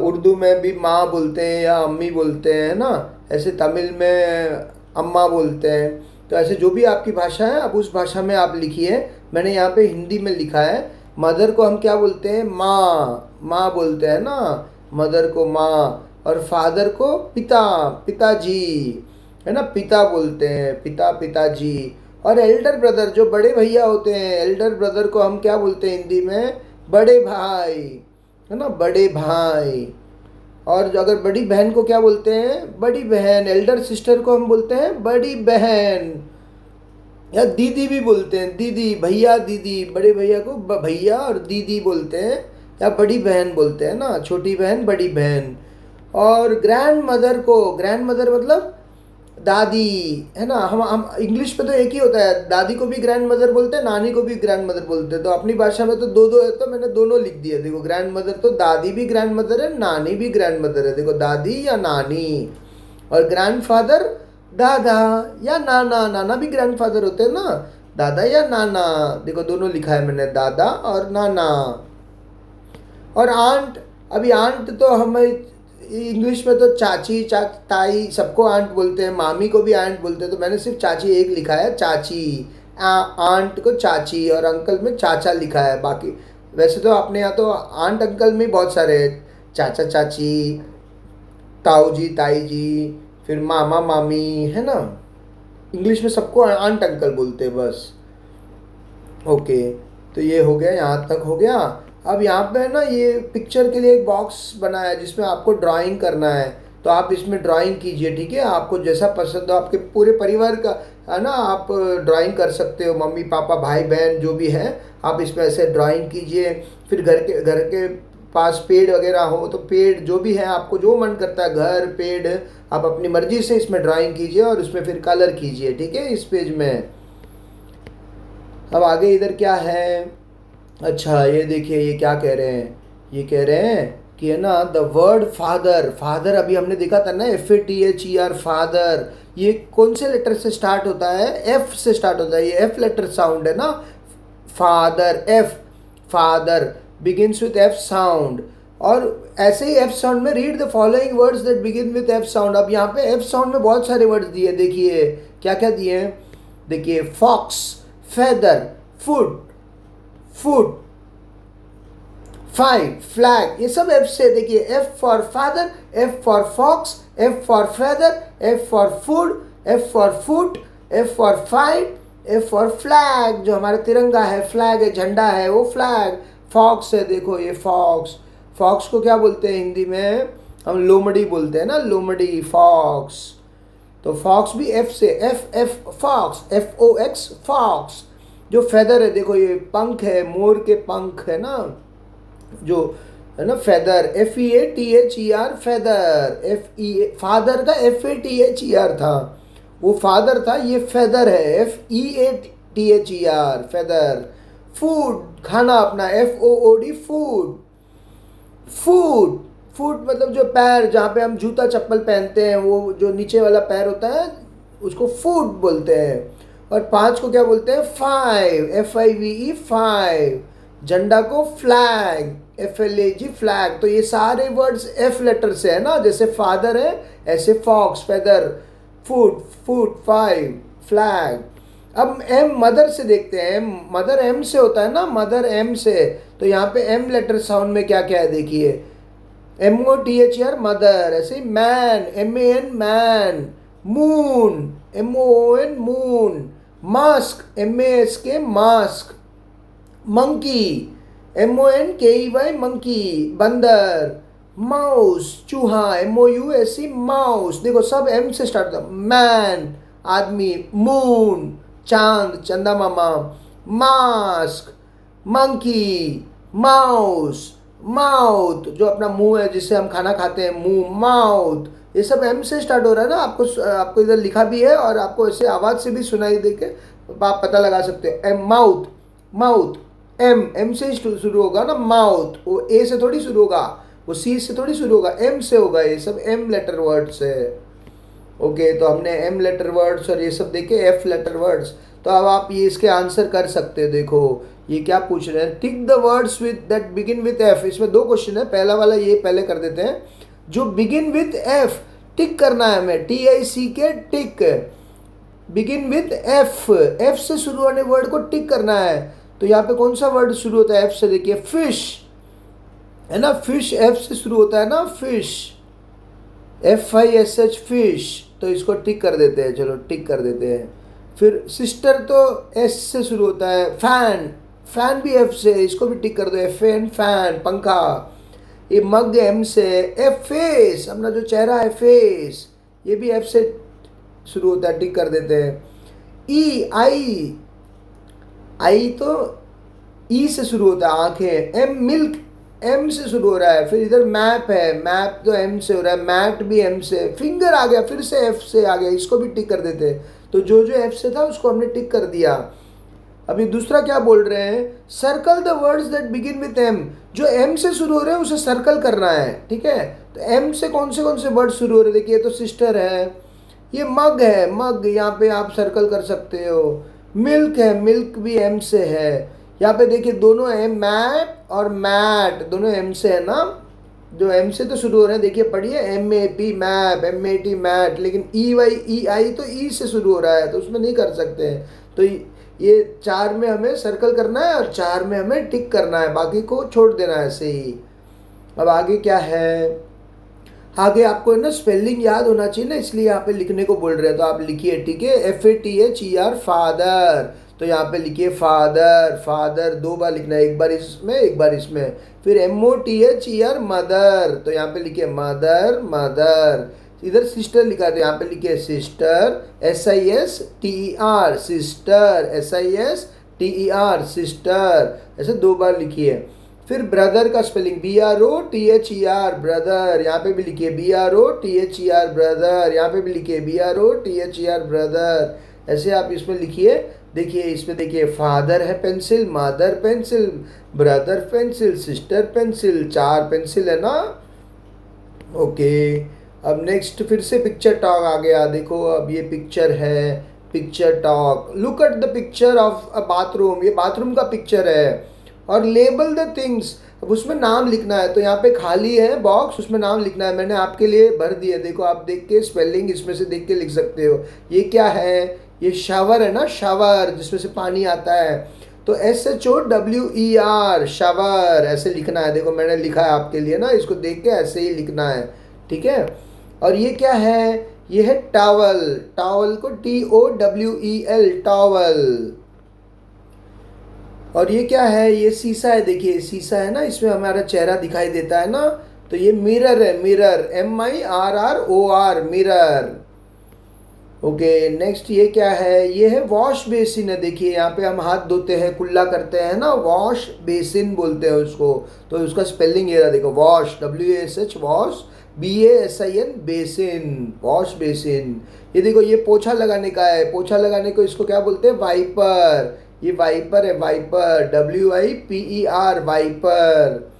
A: उर्दू में भी माँ बोलते हैं या अम्मी बोलते हैं ना। ऐसे तमिल में अम्मा बोलते हैं। तो ऐसे जो भी आपकी भाषा है आप उस भाषा में आप लिखिए। मैंने यहाँ पे हिंदी में लिखा है, मदर को हम क्या बोलते हैं, माँ बोलते हैं ना, मदर को माँ। और फादर को पिताजी है ना, पिता बोलते हैं, पिताजी। और एल्डर ब्रदर जो बड़े भैया होते हैं, एल्डर ब्रदर को हम क्या बोलते हैं हिंदी में, बड़े भाई है ना, बड़े भाई। और अगर बड़ी बहन को क्या बोलते हैं, बड़ी बहन। एल्डर सिस्टर को हम बोलते हैं बड़ी बहन, या दीदी भी बोलते हैं, दीदी, भैया दीदी, बड़े भैया को भैया और दीदी बोलते हैं, या बड़ी बहन बोलते हैं ना, छोटी बहन बड़ी बहन। और ग्रैंड मदर को, ग्रैंड मदर मतलब दादी है ना। हम इंग्लिश पे तो एक ही होता है, दादी को भी ग्रैंड मदर बोलते हैं, नानी को भी ग्रैंड मदर बोलते हैं। तो अपनी भाषा में तो दो है, तो मैंने दोनों लिख दिया। देखो, ग्रैंड मदर तो दादी भी ग्रैंड मदर है, नानी भी ग्रैंड मदर है। देखो, दादी या नानी। और ग्रैंडफादर दादा या नाना, नाना भी ग्रैंडफादर होते हैं ना, दादा या नाना। देखो, दोनों लिखा है मैंने, दादा और नाना। और आंट, अभी आंट तो हमें इंग्लिश में तो चाची ताई सबको आंट बोलते हैं, मामी को भी आंट बोलते हैं, तो मैंने सिर्फ चाची एक लिखा है, चाची। आंट को चाची और अंकल में चाचा लिखा है। बाकी वैसे तो अपने यहाँ तो आंट अंकल में बहुत सारे हैं, चाचा चाची, ताऊ जी ताई जी, फिर मामा मामी, है ना। इंग्लिश में सबको आंट अंकल बोलते हैं बस। ओके, तो ये हो गया, यहाँ तक हो गया। अब यहाँ पे ना ये पिक्चर के लिए एक बॉक्स बना है जिसमें आपको ड्राइंग करना है, तो आप इसमें ड्राइंग कीजिए, ठीक है। आपको जैसा पसंद हो, आपके पूरे परिवार का है ना, आप ड्राइंग कर सकते हो, मम्मी पापा भाई बहन जो भी है, आप इसमें ऐसे ड्राइंग कीजिए। फिर घर के पास पेड़ वगैरह हो तो पेड़ जो भी है, आपको जो मन करता है, घर पेड़, आप अपनी मर्जी से इसमें ड्राइंग कीजिए और उसमें फिर कलर कीजिए, ठीक है, इस पेज में। अब आगे इधर क्या है, अच्छा ये देखिए, ये क्या कह रहे हैं, ये कह रहे हैं कि है ना, द वर्ड फादर, फादर अभी हमने देखा था ना, FATHER, फादर, ये कौन से लेटर से स्टार्ट होता है, एफ से स्टार्ट होता है, ये एफ लेटर साउंड है ना, father, F, father begins with F sound. और ऐसे ही एफ साउंड में read the following words that begin with F sound. अब यहाँ पे एफ साउंड में बहुत सारे वर्ड्स दिए, देखिए क्या क्या दिए हैं, देखिए fox, feather, foot, foot, five, flag, ये सब एफ से। देखिए F for father, F for fox, F for feather, F for food, F for foot, F for five, F for flag, जो हमारा तिरंगा है, फ्लैग है, झंडा है, वो फ्लैग। फॉक्स है, देखो ये फॉक्स, फॉक्स को क्या बोलते हैं हिंदी में, हम लोमड़ी बोलते हैं ना, लोमड़ी, फॉक्स। तो फॉक्स भी एफ से, F F fox, FOX fox. जो फेदर है, देखो ये पंख है, मोर के पंख है ना, जो है ना फेदर, FEATHER, फेदर, फादर का FATHER था, वो फादर था, ये फेदर है, FEATHER, फेदर। फूड, खाना अपना, FOOD, फूड, फूड, फूट मतलब जो पैर, जहाँ पे हम जूता चप्पल पहनते हैं, वो जो नीचे वाला पैर होता है उसको फूट बोलते हैं। और 5 को क्या बोलते हैं, फाइव, FIVE, फाइव। झंडा को फ्लैग, FLAG, फ्लैग। तो ये सारे वर्ड्स एफ लेटर से है ना, जैसे फादर है ऐसे फॉक्स, फेदर, फूट, फूट, फाइव, फ्लैग। अब एम मदर से देखते हैं, मदर एम से होता है ना, मदर एम से। तो यहाँ पे एम लेटर साउंड में क्या क्या है, देखिए MOTHER, मदर, ऐसे man, MAN, man, moon, MOON, moon, mask, MASK, mask, monkey, MONKEY, monkey, बंदर, माउस, चूहा, MOUSE, माउस। देखो सब एम से स्टार्ट होता, मैन, आदमी, मून, चांद, चंदा मामा, मास्क, मंकी, माउस, माउथ, जो अपना मुंह है जिससे हम खाना खाते हैं, मुंह, माउथ। ये सब एम से स्टार्ट हो रहा है ना, आपको इधर लिखा भी है और आपको ऐसे आवाज़ से भी सुनाई दे के आप पता लगा सकते हो। एम, माउथ, माउथ, एम से शुरू होगा ना, माउथ, वो ए से थोड़ी शुरू होगा, वो सी से थोड़ी शुरू होगा, एम से होगा। ये सब एम लेटर वर्ड्स है। ओके, तो हमने एम लेटर वर्ड्स और ये सब देखे, एफ लेटर वर्ड्स। तो अब आप ये इसके आंसर कर सकते हैं। देखो ये क्या पूछ रहे हैं, tick the words with that begin with F. इसमें 2 क्वेश्चन है, पहला वाला ये पहले कर देते हैं, जो बिगिन विथ एफ, टिक करना है हमें, TICK, tick, begin with F, F से शुरू होने वर्ड को टिक करना है। तो यहाँ पे कौन सा वर्ड शुरू होता है एफ से, देखिए फिश है ना, फिश एफ से शुरू होता है ना, फिश, FISH, फिश। तो इसको टिक कर देते हैं, चलो टिक कर देते हैं। फिर सिस्टर तो S से शुरू होता है, फैन, फैन भी F से, इसको भी टिक कर दो, FN, फैन, पंखा। ये मग M से, F, फेस, अपना जो चेहरा है फेस, ये भी F से शुरू होता है, टिक कर देते हैं। E, आई तो E से शुरू होता है, आंखें। M, मिल्क, M से शुरू हो रहा है। फिर इधर मैप है, मैप तो M से हो रहा है, मैट भी M से। फिंगर आ गया, फिर से F से आ गया, इसको भी टिक कर देते हैं। तो जो जो F से था उसको हमने टिक कर दिया। अभी दूसरा क्या बोल रहे हैं, circle the words that begin with M। जो M से शुरू हो रहे हैं उसे सर्कल करना है, ठीक है। तो M से कौन से वर्ड शुरू हो रहे हैं, देखिए तो सिस्टर है, ये मग है, मग, यहाँ पे आप सर्कल कर सकते हो। मिल्क है, मिल्क भी M से है। यहाँ पे देखिए दोनों है, मैप और मैट, दोनों M से है ना। जो एम से तो शुरू हो रहे हैं, देखिए पढ़िए, MAP मैप, MAT मैट, लेकिन EI तो ई से शुरू हो रहा है, तो उसमें नहीं कर सकते हैं। तो ये 4 में हमें सर्कल करना है और 4 में हमें टिक करना है, बाकी को छोड़ देना है ऐसे ही। अब आगे क्या है, आगे आपको है ना स्पेलिंग याद होना चाहिए ना, इसलिए यहाँ पे लिखने को बोल रहे हैं, तो आप लिखिए, ठीक है, FATHER फादर, तो यहाँ पे लिखिए फादर, फादर 2 बार लिखना है, एक बार इसमें एक बार इसमें। फिर MOTHER मदर, तो यहाँ पे लिखिए मदर, मदर। इधर सिस्टर लिखा है, तो यहाँ पे लिखिए sister, SISTER sister, SISTER sister, ऐसे 2 बार लिखिए। फिर ब्रदर का स्पेलिंग BROTHER ब्रदर, यहाँ पे भी लिखिए BROTHER ब्रदर, यहाँ पे भी लिखिए BROTHER ब्रदर, ऐसे आप इसमें लिखिए। देखिए इसमें देखिए, फादर है pencil, mother pencil, brother pencil, sister pencil, 4 pencil है ना। ओके, अब नेक्स्ट फिर से पिक्चर टॉक आ गया। देखो अब ये पिक्चर है, picture talk, look at the picture of a bathroom, ये बाथरूम का पिक्चर है। और लेबल द थिंग्स, अब उसमें नाम लिखना है, तो यहाँ पे खाली है बॉक्स, उसमें नाम लिखना है, मैंने आपके लिए भर दिया। देखो आप देख के स्पेलिंग इसमें से देख के लिख सकते हो। ये क्या है, ये शावर है ना, शावर जिसमें से पानी आता है, तो SHOWER शावर, ऐसे लिखना है। देखो मैंने लिखा है आपके लिए ना, इसको देख के ऐसे ही लिखना है, ठीक है। और ये क्या है, ये है टॉवल, टॉवल को TOWEL टॉवल। और ये क्या है, ये शीशा है, देखिए शीशा है ना, इसमें हमारा चेहरा दिखाई देता है ना, तो ये मिरर है, mirror, MIRROR mirror. Okay, next ये क्या है, ये है वॉश बेसिन है, देखिए यहाँ पे हम हाथ धोते हैं, कुल्ला करते हैं ना, वॉश बेसिन बोलते हैं उसको, तो उसका स्पेलिंग ये रहा, देखो wash, WASH wash, BASIN basin, wash basin. ये देखो ये पोछा लगाने का है, पोछा लगाने को इसको क्या बोलते हैं, वाइपर, ये वाइपर है, वाइपर, WIPER वाइपर।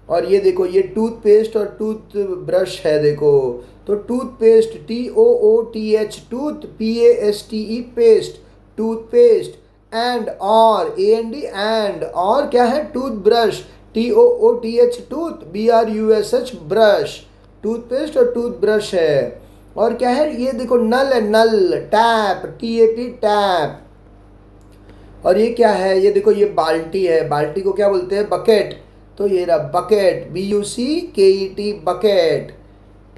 A: और ये देखो ये टूथपेस्ट और टूथ ब्रश है, देखो, तो toothpaste TOOTH tooth, PASTE paste, toothpaste, and और AND एंड, और क्या है, tooth brush, TOOTH tooth, BRUSH brush, toothpaste और टूथ ब्रश है। और क्या है, ये देखो नल है, नल, टैप, TAP टैप। और ये क्या है, ये देखो ये बाल्टी है, बाल्टी को क्या बोलते हैं, बकेट, तो ये रहा बकेट, BUCKET बकेट।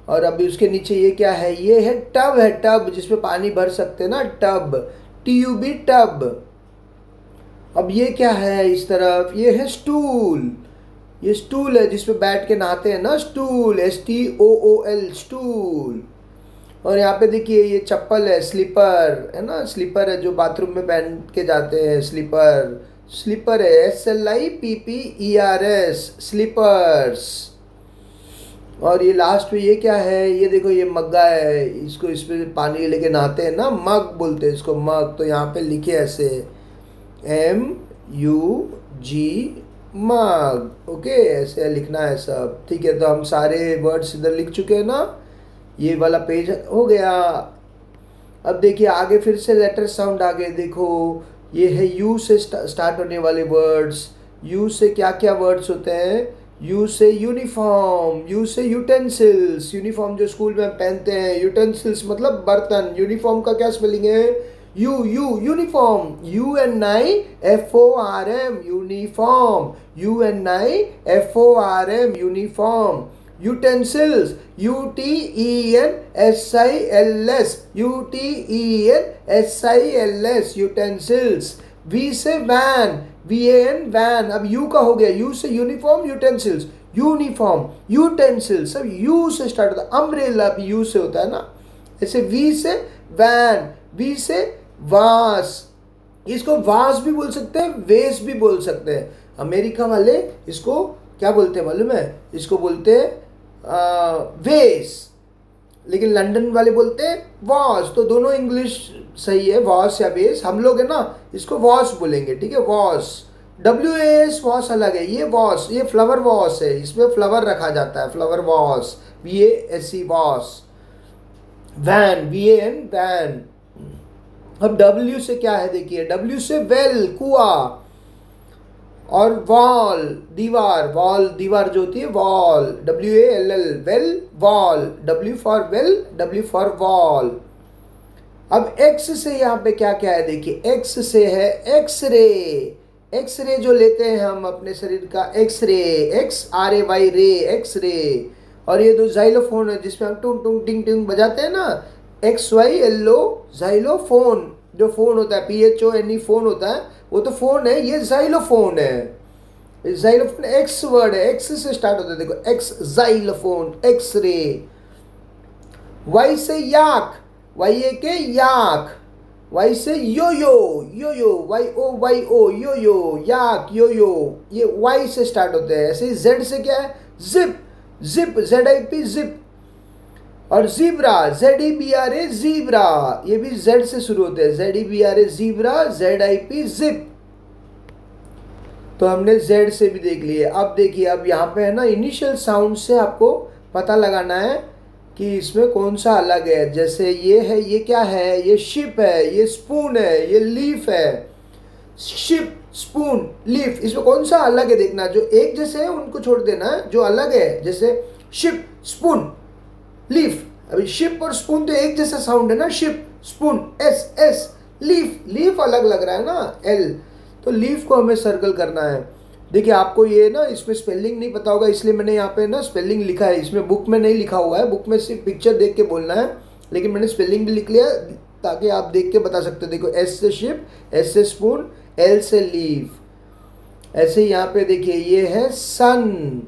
A: और अभी उसके नीचे ये क्या है, ये है टब, है टब जिसमें पानी भर सकते हैं ना, टब, TUB टब। अब ये क्या है इस तरफ, ये है स्टूल, ये स्टूल है जिसपे बैठ के नहाते हैं ना, स्टूल, STOOL स्टूल। और यहाँ पे देखिए ये चप्पल है, स्लीपर है ना, स्लीपर है जो बाथरूम में पहन के जाते हैं, स्लीपर, स्लीपर है, SLIPPERS स्लीपर्स। और ये लास्ट में ये क्या है, ये देखो ये मग्गा है, इसको इसमें पानी लेके नहाते हैं ना, मग बोलते हैं इसको, मग, तो यहाँ पे लिखे ऐसे MUG मग, ओके, ऐसे लिखना है सब, ठीक है। तो हम सारे वर्ड्स इधर लिख चुके हैं ना, ये वाला पेज हो गया। अब देखिए आगे फिर से लेटर साउंड आ गए, देखो ये है यू से स्टार्ट होने वाले वर्ड्स। यू से क्या क्या वर्ड्स होते हैं, यू से यूनिफॉर्म, यू से यूटेंसिल्स, यूनिफॉर्म जो स्कूल में हम पहनते हैं, यूटेंसिल्स मतलब बर्तन, यूनिफॉर्म का क्या स्पेलिंग है, uniform, UNIFORM uniform, UNIFORM uniform. Utensils, UTENSILS utensils. V से वैन, VAN वैन, अब यू का हो गया, यू से यूनिफॉर्म, यूटेंसिल्स, यूनिफॉर्म, यूटेंसिल्स, सब यू से स्टार्ट होता है, अम्ब्रेला भी यू से होता है ना, ऐसे वी से वैन, वी से वास, इसको वास भी बोल सकते हैं, वेस भी बोल सकते हैं। अमेरिका वाले इसको क्या बोलते हैं मालूम है, इसको बोलते हैं वेस, लेकिन लंदन वाले बोलते हैं वॉस, तो दोनों इंग्लिश सही है, वॉस या वेस। हम लोग है ना इसको वॉस बोलेंगे, ठीक है, वॉस, WAS वॉस अलग है, ये वॉस, ये फ्लावर वॉस है, इसमें फ्लावर रखा जाता है, flower vase, VASE vase. Van, VAN van. अब W से क्या है, देखिए W से वेल, कुआ, और वॉल दीवार, वॉल दीवार जो होती है wall, WALL well, wall, W for well, W for wall. अब एक्स से यहाँ पे क्या क्या है देखिए, एक्स से है एक्सरे। एक्सरे जो लेते हैं हम अपने शरीर का, एक्सरे, XRAY रे, एक्सरे। और ये जो जाइलोफोन है जिसमें हम टूंग टूंग टिंग टिंग बजाते हैं ना, XYLO जाइलोफोन, जो फोन होता है PHONE फोन होता है, वो तो फोन है, ये जाइलोफोन है। जाइलोफोन एक्स वर्ड है, एक्स से स्टार्ट होता है, देखो एक्स जाइलोफोन, एक्सरे। वाई से याक, YAK याक। वाई से यो यो, यो यो, YOYO यो यो, याक यो यो, ये वाई से स्टार्ट होते हैं। ऐसे ही जेड से क्या है, जिप, जिप, ZIP जिप। और जीब्रा, ZEBRA जीब्रा, ये भी जेड से शुरू होते हैं, ZEBRA जीब्रा, ZIP जिप। तो हमने जेड से भी देख लिए। अब देखिए, अब यहाँ पे है ना इनिशियल साउंड से आपको पता लगाना है कि इसमें कौन सा अलग है। जैसे ये है, ये क्या है, ये शिप है, ये स्पून है, ये लीफ है। शिप, स्पून, लीफ, इसमें कौन सा अलग है देखना। जो एक जैसे है उनको छोड़ देना है, जो अलग है जैसे शिप, स्पून, लीफ। अभी शिप और स्पून तो एक जैसा साउंड है ना, ship, spoon, S S. Leaf, leaf अलग लग रहा है ना, एल। तो लीफ को हमें सर्कल करना है। देखिए आपको ये ना इसमें स्पेलिंग नहीं पता होगा, इसलिए मैंने यहाँ पे ना स्पेलिंग लिखा है, इसमें बुक में नहीं लिखा हुआ है, बुक में सिर्फ पिक्चर देख के बोलना है, लेकिन मैंने स्पेलिंग भी लिख लिया ताकि आप देख के बता सकते हो। देखो एस से शिप, एस से स्पून, एल से लीफ। ऐसे ही यहाँ पे देखिए ये है सन,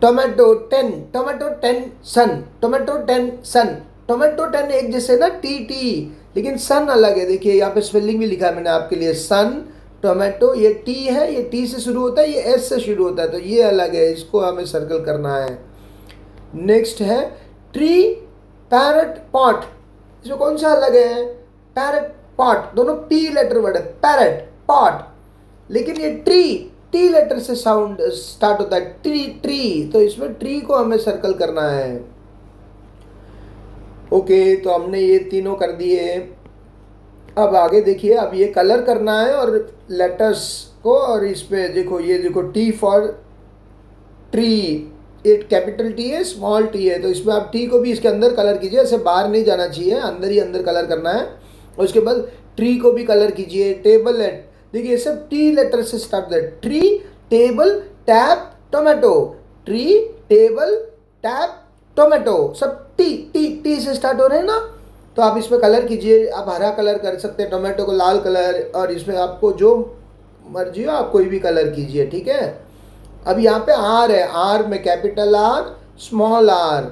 A: टोमेटो 10, टोमेटो 10 सन, टोमेटो 10 सन। टोमेटो 10 एक जैसे ना, टी, लेकिन सन अलग है। देखिए यहाँ पे स्पेलिंग भी लिखा है मैंने आपके लिए, सन, टोमेटो, ये टी है, ये टी से शुरू होता है, ये एस से शुरू होता है, तो ये अलग है, इसको हमें सर्कल करना है। नेक्स्ट है ट्री, पैरट, पॉट। इसमें कौन सा अलग है, पैरट, पॉट, दोनों P लेटर वर्ड है, पैरट, पॉट। लेकिन ये ट्री, T लेटर से साउंड स्टार्ट होता है, ट्री, ट्री, तो इसमें ट्री को हमें सर्कल करना है। ओके, तो हमने ये तीनों कर दिए। अब आगे देखिए, अब ये कलर करना है और लेटर्स को, और इस पे देखो, ये देखो T फॉर ट्री, ये कैपिटल T है, स्मॉल t है, तो इसमें आप T को भी इसके अंदर कलर कीजिए, ऐसे बाहर नहीं जाना चाहिए, अंदर ही अंदर कलर करना है। और उसके बाद ट्री को भी कलर कीजिए। टेबल है, देखिए ये सब T लेटर से स्टार्ट होता है, tree, table, tap, tomato, tree, table, tap, tomato, सब टी से स्टार्ट हो रहे हैं ना। तो आप इसमें कलर कीजिए, आप हरा कलर कर सकते हैं, टोमेटो को लाल कलर, और इसमें आपको जो मर्जी हो आप कोई भी कलर कीजिए, ठीक है। अब यहाँ पे आर है, आर में कैपिटल आर, स्मॉल आर,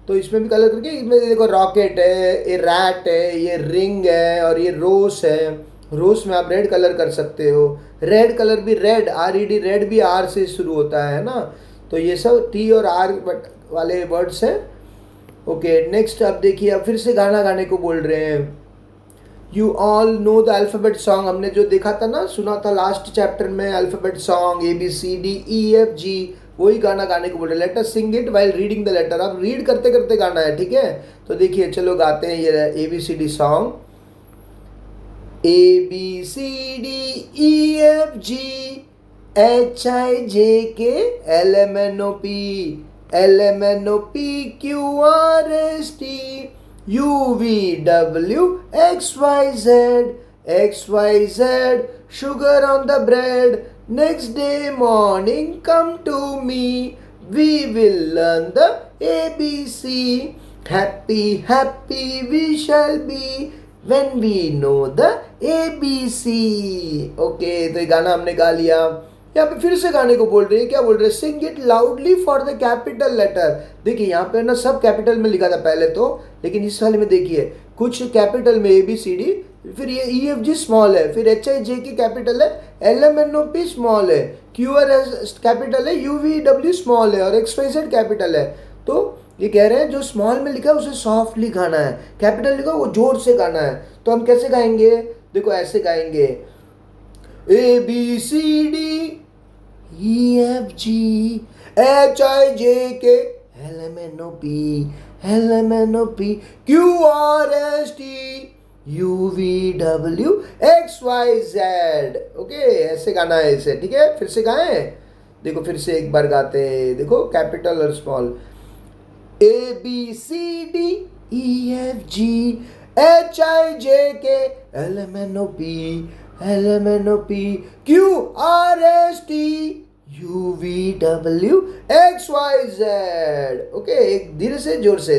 A: तो इसमें भी कलर करके, इसमें देखो रॉकेट है, ये रैट है, ये रिंग है, और ये रोस है। रोस में आप रेड कलर कर सकते हो, रेड कलर भी, रेड, RED, रेड भी आर से शुरू होता है ना। तो ये सब T और R वाले वर्ड्स हैं। ओके, नेक्स्ट अब देखिए, अब फिर से गाना गाने को बोल रहे हैं। You all know the alphabet song, हमने जो देखा था ना, सुना था लास्ट चैप्टर में, अल्फ़ाबेट सॉन्ग ABCDEFG, वही गाना गाने को बोल रहे हैं। Let us sing it while reading the letter, अब रीड करते करते गाना है, ठीक है। तो देखिए चलो गाते हैं ये ABCD song. ABCDEFG HIJK LMNOP, LMNOPQRST UVWXYZ, XYZ, sugar on the bread, next day morning come to me, we will learn the ABC, happy happy we shall be when we know the ABC। Okay, तो ये गाना हमने गा लिया। यहाँ पे फिर से गाने को बोल रही है, क्या बोल रहे हैं, sing it loudly for the capital letter. देखिए यहाँ पे ना सब कैपिटल में लिखा था पहले तो, लेकिन इस वाले में देखिए कुछ कैपिटल में ABCD, फिर ये EFG स्मॉल है, फिर HIJK कैपिटल है, LMNOP स्मॉल है, QRS कैपिटल है, UVW स्मॉल है, और XYZ कैपिटल है। तो ये कह रहे हैं जो स्मॉल में लिखा है उसे सॉफ्टली गाना है, कैपिटल लिखा वो जोर से गाना है। तो हम कैसे गाएंगे, देखो ऐसे गाएंगे, ABCDEFG HIJK LMNOP QRST UVWXYZ। Okay, ऐसे गाना है इसे, ठीक है। फिर से गाएं, देखो फिर से एक बार गाते हैं, देखो कैपिटल और स्मॉल। ABCDEFGHIJKLMNOPLMNOPQRSTUVWXYZ। ओके, एक धीरे से जोर से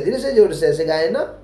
A: ऐसे गाए ना।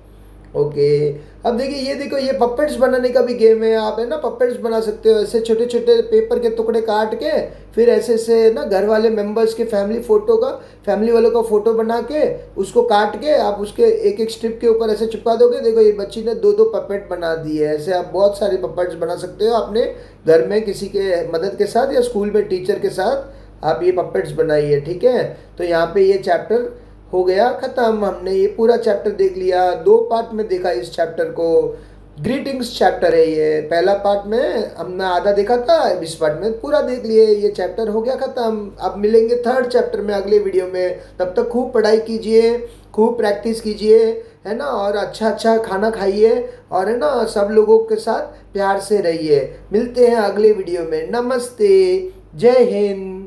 A: ओके, अब देखिए ये देखो, ये पपेट्स बनाने का भी गेम है। आप है ना पपेट्स बना सकते हो, ऐसे छोटे छोटे पेपर के टुकड़े काट के, फिर ऐसे ऐसे ना घर वाले मेंबर्स के फैमिली वालों का फोटो बना के, उसको काट के आप उसके एक एक स्ट्रिप के ऊपर ऐसे चिपका दोगे। देखो ये बच्ची ने दो दो पपेट बना दिए। ऐसे आप बहुत सारे पपेट्स बना सकते हो अपने घर में, किसी के मदद के साथ या स्कूल में टीचर के साथ आप ये पपेट्स बनाइए, ठीक है। तो यहाँ पे ये चैप्टर हो गया खत्म। हमने ये पूरा चैप्टर देख लिया, 2 पार्ट में देखा इस चैप्टर को। ग्रीटिंग्स चैप्टर है ये, पहला पार्ट में हमने आधा देखा था, इस पार्ट में पूरा देख लिए। ये चैप्टर हो गया खत्म। अब मिलेंगे 3rd चैप्टर में अगले वीडियो में। तब तक खूब पढ़ाई कीजिए, खूब प्रैक्टिस कीजिए, है ना, और अच्छा अच्छा खाना खाइए, और है ना सब लोगों के साथ प्यार से रहिए। मिलते हैं अगले वीडियो में। नमस्ते, जय हिंद।